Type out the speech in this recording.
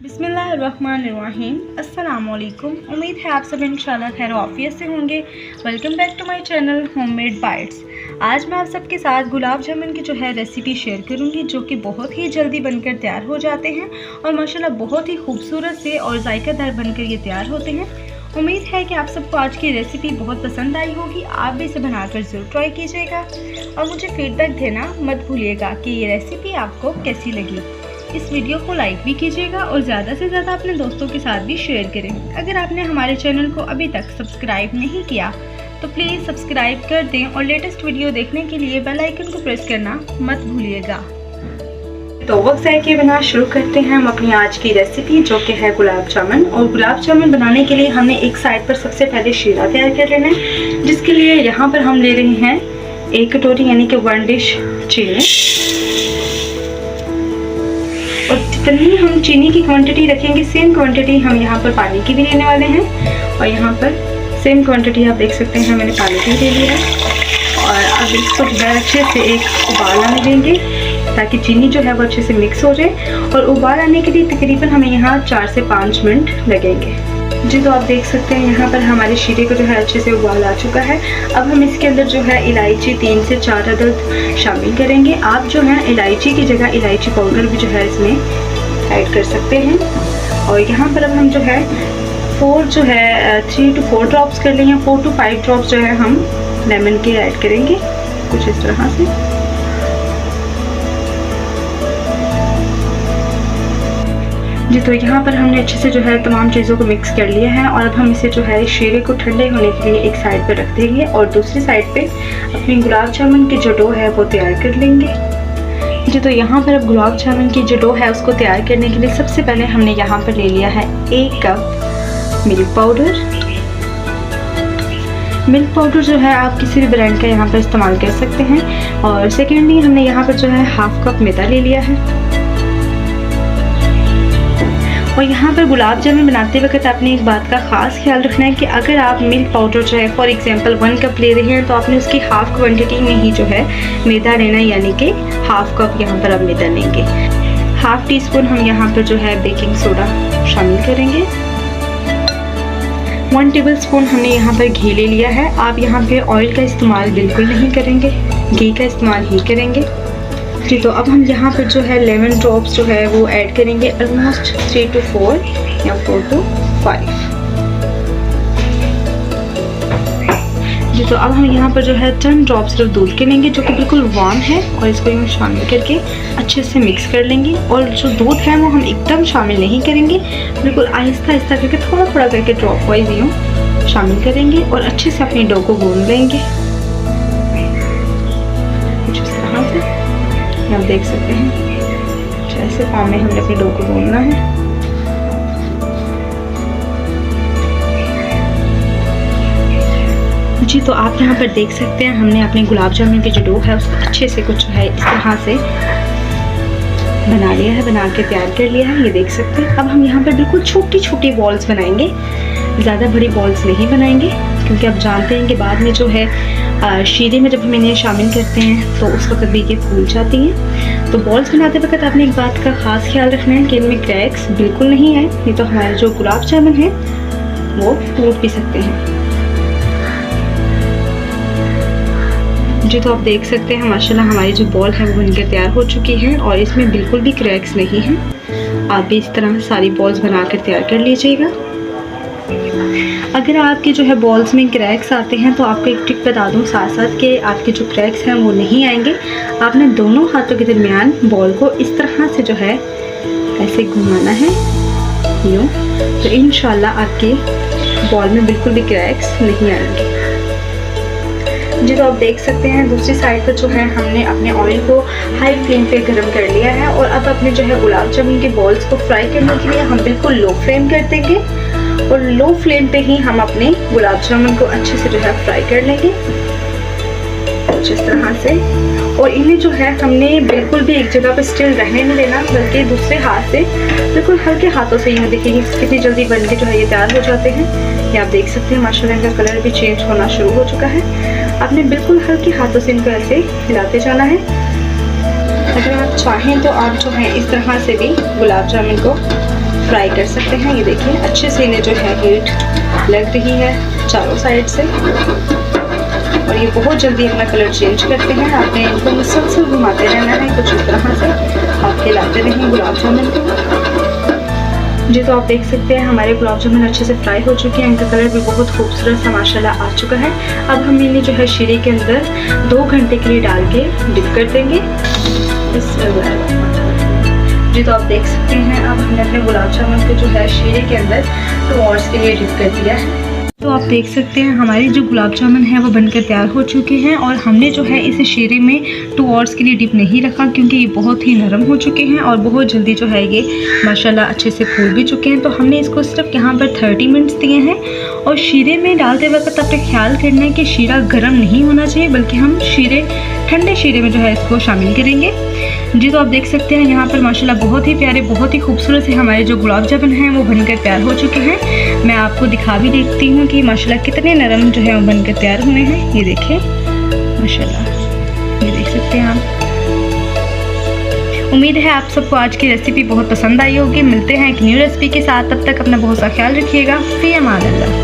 बिस्मिल्लाहिर्रहमानिर्रहीम। अस्सलामुअलैकुम। उम्मीद है आप सब इंशाल्लाह खैर आफियत से होंगे। Welcome back to my channel homemade bites. आज मैं आप सबके साथ गुलाब जामुन की जो है रेसिपी शेयर करूंगी, जो कि बहुत ही जल्दी बनकर तैयार हो जाते हैं और माशाल्लाह बहुत ही खूबसूरत से और जायकादार बनकर ये तैयार होते हैं। उम्मीद है कि आप सबको आज की रेसिपी बहुत पसंद आई होगी। आप भी इसे बनाकर ज़रूर ट्राई कीजिएगा और मुझे फीडबैक देना मत भूलिएगा कि ये रेसिपी आपको कैसी लगी। इस वीडियो को लाइक भी कीजिएगा और ज़्यादा से ज़्यादा अपने दोस्तों के साथ भी शेयर करें। अगर आपने हमारे चैनल को अभी तक सब्सक्राइब नहीं किया तो प्लीज़ सब्सक्राइब कर दें और लेटेस्ट वीडियो देखने के लिए बेल आइकन को प्रेस करना मत भूलिएगा। तो वक्त ज़ाय के बिना शुरू करते हैं हम अपनी आज की रेसिपी, जो कि है गुलाब जामुन। और गुलाब जामुन बनाने के लिए हमने एक साइड पर सबसे पहले शीरा तैयार कर लेना है, जिसके लिए यहाँ पर हम ले रहे हैं 1 कटोरी यानी कि 1 डिश चीनी। और जितनी हम चीनी की क्वांटिटी रखेंगे सेम क्वांटिटी हम यहाँ पर पानी की भी लेने वाले हैं। और यहाँ पर सेम क्वांटिटी आप देख सकते हैं मैंने पानी की ले लिया है। और अब इसको जो है अच्छे से एक उबाल आने देंगे ताकि चीनी जो है वो अच्छे से मिक्स हो जाए। और उबाल आने के लिए तकरीबन हमें यहाँ 4 से 5 मिनट लगेंगे। जी तो आप देख सकते हैं यहाँ पर हमारे शीरे को जो है अच्छे से उबाल आ चुका है। अब हम इसके अंदर जो है इलायची 3 से 4 अदद शामिल करेंगे। आप जो है इलायची की जगह इलायची पाउडर भी जो है इसमें ऐड कर सकते हैं। और यहाँ पर अब हम जो है 3 to 4 ड्रॉप्स कर लेंगे। 4 to 5 ड्रॉप्स जो है हम लेमन के ऐड करेंगे कुछ इस तरह से। जी तो यहाँ पर हमने अच्छे से जो है तमाम चीज़ों को मिक्स कर लिया है। और अब हम इसे जो है शीरे को ठंडे होने के लिए एक साइड पर रख देंगे और दूसरी साइड पे अपनी गुलाब जामुन की जो डो है वो तैयार कर लेंगे। जी तो यहाँ पर अब गुलाब जामुन की जो डो है उसको तैयार करने के लिए सबसे पहले हमने यहाँ पर ले लिया है 1 cup milk powder. Milk powder जो है आप किसी भी ब्रांड का यहाँ पर इस्तेमाल कर सकते हैं। और सेकेंडली हमने यहाँ पर जो है 1/2 कप मैदा ले लिया है। और यहाँ पर गुलाब जामुन बनाते वक्त आपने एक बात का ख़ास ख्याल रखना है कि अगर आप मिल्क पाउडर जो है फॉर एग्जांपल 1 कप ले रहे हैं तो आपने उसकी हाफ क्वांटिटी में ही जो है मैदा लेना, यानी कि 1/2 कप यहाँ पर आप मैदा लेंगे। 1/2 टीस्पून हम यहाँ पर जो है बेकिंग सोडा शामिल करेंगे। 1 टेबलस्पून हमने यहाँ पर घी ले लिया है। आप यहाँ पे ऑयल का इस्तेमाल बिल्कुल नहीं करेंगे, घी का इस्तेमाल ही करेंगे। जी तो अब हम यहाँ पर जो है लेमन ड्रॉप्स जो है वो ऐड करेंगे ऑलमोस्ट 3 to 4 या 4 to 5। जी तो अब हम यहाँ पर जो है 10 ड्रॉप्स सिर्फ दूध के लेंगे, जो कि बिल्कुल वार्म है। और इसको हम शामिल करके अच्छे से मिक्स कर लेंगे। और जो दूध है वो हम एकदम शामिल नहीं करेंगे, बिल्कुल आहिस्ता आहिस्ता करके थोड़ा थोड़ा करके ड्रॉप वाइज यूँ शामिल करेंगे और अच्छे से अपनी डो को गूंद लेंगे कुछ इस तरह से। आप देख सकते हैं ऐसे फॉर्म में हमने अपनी डो को गूंदना है। जी तो आप यहाँ पर देख सकते हैं हमने अपने गुलाब जामुन की जो डो है उसको अच्छे से कुछ है इस तरह से बना लिया है, बना के तैयार कर लिया है, ये देख सकते हैं। अब हम यहाँ पर बिल्कुल छोटी छोटी बॉल्स बनाएंगे, ज़्यादा बड़ी बॉल्स नहीं बनाएंगे, क्योंकि आप जानते हैं कि बाद में जो है शीरे में जब हम इन्हें शामिल करते हैं तो उस वक्त भी ये फूल जाती हैं। तो बॉल्स बनाते वक्त आपने एक बात का ख़ास ख्याल रखना है कि इनमें क्रैक्स बिल्कुल नहीं आए, नहीं तो हमारे जो गुलाब जामुन है वो टूट भी सकते हैं। जी तो आप देख सकते हैं माशाल्लाह हमारी जो बॉल है वो बनकर तैयार हो चुकी है और इसमें बिल्कुल भी क्रैक्स नहीं हैं। आप भी इस तरह सारी बॉल्स बनाकर तैयार कर लीजिएगा। अगर आपके जो है बॉल्स में क्रैक्स आते हैं तो आपको एक ट्रिक बता दूं साथ साथ कि आपके जो क्रैक्स हैं वो नहीं आएंगे। आपने दोनों हाथों के दरमियान बॉल को इस तरह से जो है ऐसे घुमाना है यूँ, तो इंशाल्लाह आपके बॉल में बिल्कुल भी क्रैक्स नहीं आएंगे। जी तो आप देख सकते हैं दूसरी साइड पर जो है हमने अपने ऑयल को हाई फ्लेम पे गर्म कर लिया है। और अब अपने जो है गुलाब जामुन के बॉल्स को फ्राई करने के लिए हम बिल्कुल लो फ्लेम कर देंगे। और लो फ्लेम पे ही हम अपने गुलाब जामुन को अच्छे से जो है फ्राई कर लेंगे कुछ इस तरह से। और इन्हें जो है हमने बिल्कुल भी एक जगह पे स्टिल रहने नहीं देना, बल्कि दूसरे हाथ से बिल्कुल हल्के हाथों से यहाँ देखिए कितनी जल्दी बन के जो है ये तैयार हो जाते हैं। ये आप देख सकते हैं माशाल्लाह इनका कलर भी चेंज होना शुरू हो चुका है। आपने बिल्कुल हल्के हाथों से इनको ऐसे हिलाते जाना है। अगर आप चाहें तो आप जो है इस तरह से भी गुलाब जामुन को फ्राई कर सकते हैं। ये देखिए अच्छे से इन्हें जो है हीट लग रही है चारों साइड से, और ये बहुत जल्दी अपना कलर चेंज करते हैं। आपने इनको मुसलसल घुमाते रहना है, कुछ इस तरह से आप खिलाते रहें गुलाब जामुन को। जी तो आप देख सकते हैं हमारे गुलाब जामुन अच्छे से फ्राई हो चुके हैं, इनका कलर भी बहुत खूबसूरत सा माशाल्लाह आ चुका है। अब हम इन्हें जो है शीरे के अंदर 2 घंटे के लिए डाल के डिप कर देंगे। जी तो आप देख सकते हैं अब हमने अपने गुलाब जामुन को जो है शीरे के अंदर 2 आवर्स के लिए डिप कर दिया है। तो आप देख सकते हैं हमारे जो गुलाब जामुन है वो बनकर तैयार हो चुके हैं, और हमने जो है इसे शीरे में 2 आवर्स के लिए डिप नहीं रखा क्योंकि ये बहुत ही नरम हो चुके हैं और बहुत जल्दी जो है ये माशाल्लाह अच्छे से फूल भी चुके हैं। तो हमने इसको सिर्फ यहाँ पर 30 मिनट्स दिए हैं, और शीरे में डालते वक्त अपने ख्याल करना है कि शीरा गर्म नहीं होना चाहिए, बल्कि हम ठंडे शीरे में जो है इसको शामिल करेंगे। जी तो आप देख सकते हैं यहाँ पर माशाल्लाह बहुत ही प्यारे, बहुत ही खूबसूरत से हमारे जो गुलाब जामुन हैं वो बनकर तैयार हो चुके हैं। मैं आपको दिखा भी देखती हूँ कि माशाल्लाह कितने नरम जो है वो बनकर तैयार हुए हैं। ये देखिए माशाल्लाह, ये देख सकते हैं आप। उम्मीद है आप सबको आज की रेसिपी बहुत पसंद आई होगी। मिलते हैं एक न्यू रेसिपी के साथ, तब तक अपना बहुत सा ख्याल रखिएगा। फ़ी अमान अल्लाह।